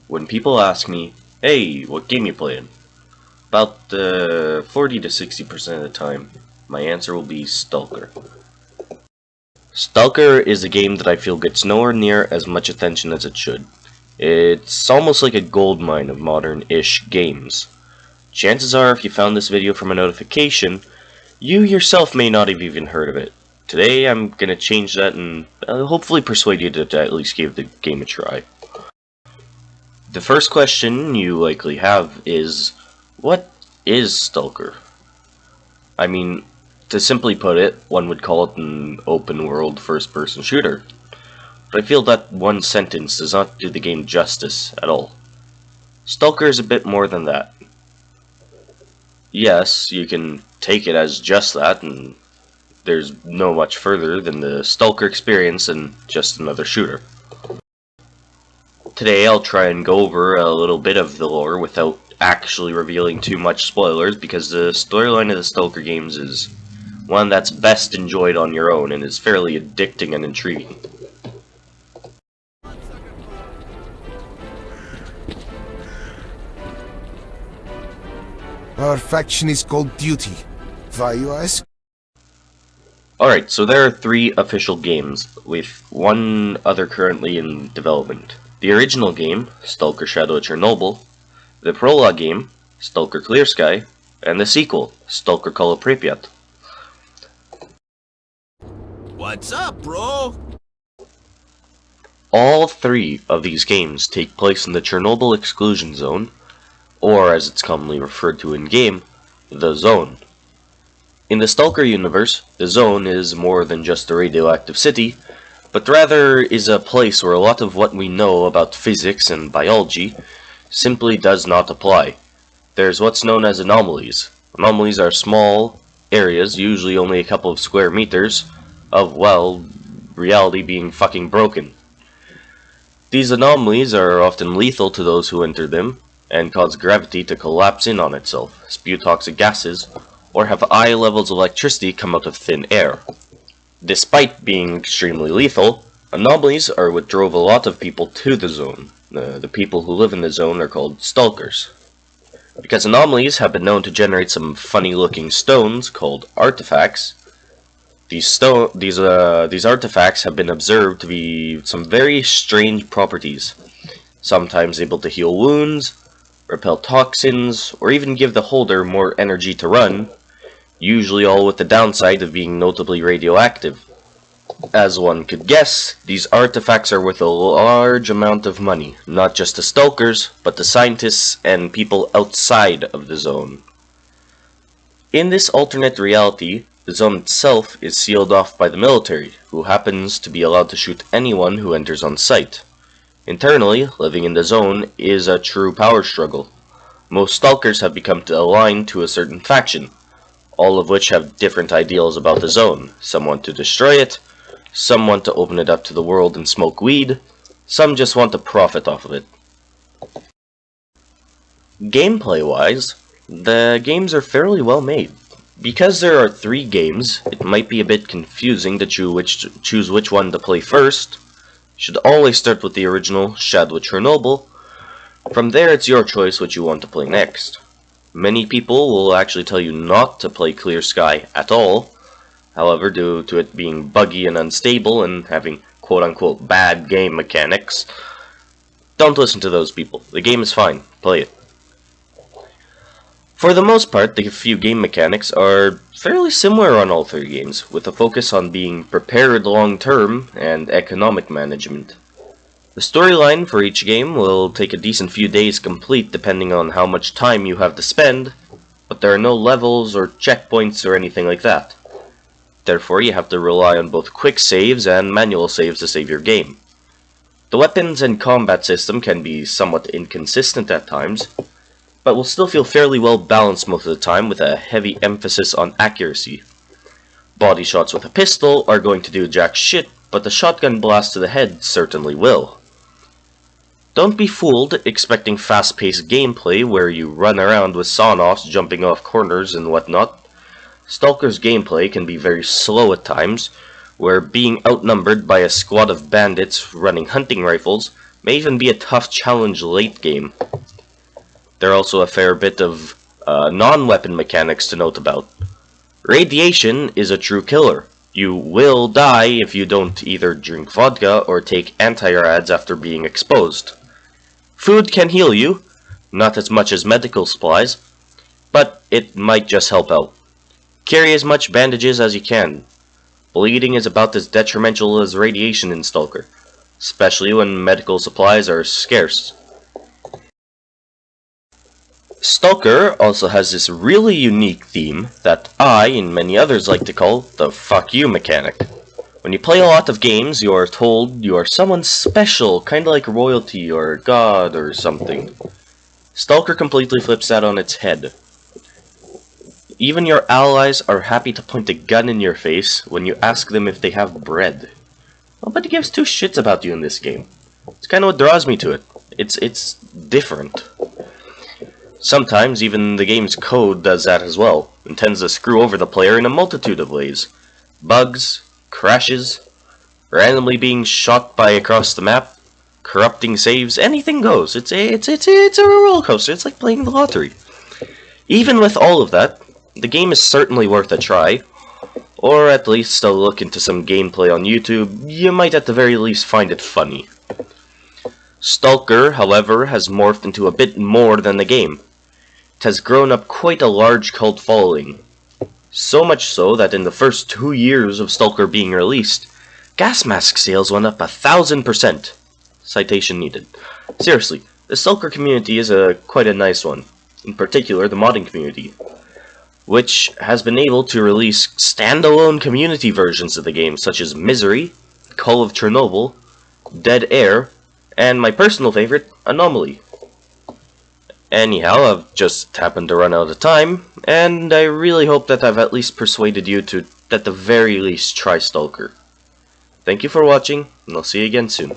When people ask me, hey, what game you playing? About 40 to 60% of the time, my answer will be Stalker. Stalker is a game that I feel gets nowhere near as much attention as it should. It's almost like a goldmine of modern-ish games. Chances are, if you found this video from a notification, you yourself may not have even heard of it. Today, I'm gonna change that and hopefully persuade you to at least give the game a try. The first question you likely have is, what is Stalker? I mean, to simply put it, one would call it an open-world first-person shooter. But I feel that one sentence does not do the game justice at all. Stalker is a bit more than that. Yes, you can take it as just that, and there's no much further than the Stalker experience and just another shooter. Today I'll try and go over a little bit of the lore without actually revealing too much spoilers, because the storyline of the Stalker games is one that's best enjoyed on your own and is fairly addicting and intriguing. Our faction is called Duty. Why, you ask? Alright, so there are 3 official games, with one other currently in development. The original game, Stalker Shadow of Chernobyl, the prologue game, S.T.A.L.K.E.R, and the sequel, Stoker Call of Pripyat. What's up, bro? All 3 of these games take place in the Chernobyl Exclusion Zone, or as it's commonly referred to in-game, the Zone. In the Stalker universe, the Zone is more than just a radioactive city, but rather is a place where a lot of what we know about physics and biology simply does not apply. There's what's known as anomalies. Anomalies are small areas, usually only a couple of square meters, of, well, reality being fucking broken. These anomalies are often lethal to those who enter them, and cause gravity to collapse in on itself, spew toxic gases, or have high levels of electricity come out of thin air. Despite being extremely lethal, anomalies are what drove a lot of people to the Zone. The people who live in the Zone are called Stalkers. Because anomalies have been known to generate some funny-looking stones called artifacts, these artifacts have been observed to be some very strange properties, sometimes able to heal wounds, repel toxins, or even give the holder more energy to run, usually all with the downside of being notably radioactive. As one could guess, these artifacts are worth a large amount of money, not just to Stalkers, but to scientists and people outside of the Zone. In this alternate reality, the Zone itself is sealed off by the military, who happens to be allowed to shoot anyone who enters on site. Internally, living in the Zone is a true power struggle. Most Stalkers have become aligned to a certain faction, all of which have different ideals about the Zone. Some want to destroy it, some want to open it up to the world and smoke weed, some just want to profit off of it. Gameplay-wise, the games are fairly well made. Because there are 3 games, it might be a bit confusing to choose which one to play first. You should always start with the original Shadow of Chernobyl. From there, it's your choice what you want to play next. Many people will actually tell you not to play Clear Sky at all. However, due to it being buggy and unstable and having quote-unquote bad game mechanics, don't listen to those people. The game is fine. Play it. For the most part, the few game mechanics are fairly similar on all 3 games, with a focus on being prepared long-term and economic management. The storyline for each game will take a decent few days complete depending on how much time you have to spend, but there are no levels or checkpoints or anything like that. Therefore, you have to rely on both quick saves and manual saves to save your game. The weapons and combat system can be somewhat inconsistent at times, but will still feel fairly well balanced most of the time with a heavy emphasis on accuracy. Body shots with a pistol are going to do jack shit, but the shotgun blast to the head certainly will. Don't be fooled expecting fast-paced gameplay where you run around with sawn-offs jumping off corners and whatnot. Stalker's gameplay can be very slow at times, where being outnumbered by a squad of bandits running hunting rifles may even be a tough challenge late game. There are also a fair bit of non-weapon mechanics to note about. Radiation is a true killer. You will die if you don't either drink vodka or take anti-rads after being exposed. Food can heal you, not as much as medical supplies, but it might just help out. Carry as much bandages as you can. Bleeding is about as detrimental as radiation in Stalker, especially when medical supplies are scarce. Stoker also has this really unique theme that I and many others like to call the fuck you mechanic. When you play a lot of games, you are told you are someone special, kinda like royalty or god or something. Stalker completely flips that on its head. Even your allies are happy to point a gun in your face when you ask them if they have bread. Nobody gives two shits about you in this game. It's kinda what draws me to it. It's different. Sometimes even the game's code does that as well, and tends to screw over the player in a multitude of ways. Bugs, crashes, randomly being shot by across the map, corrupting saves, anything goes. It's a roller coaster. It's like playing the lottery. Even with all of that, the game is certainly worth a try, or at least a look into some gameplay on YouTube. You might at the very least find it funny. Stalker, however, has morphed into a bit more than the game. It has grown up quite a large cult following. So much so that in the first 2 years of Stalker being released, gas mask sales went up 1,000%. Citation needed. Seriously, the Stalker community is quite a nice one. In particular, the modding community, which has been able to release standalone community versions of the game, such as Misery, Call of Chernobyl, Dead Air, and my personal favorite, Anomaly. Anyhow, I've just happened to run out of time, and I really hope that I've at least persuaded you to, at the very least, try Stalker. Thank you for watching, and I'll see you again soon.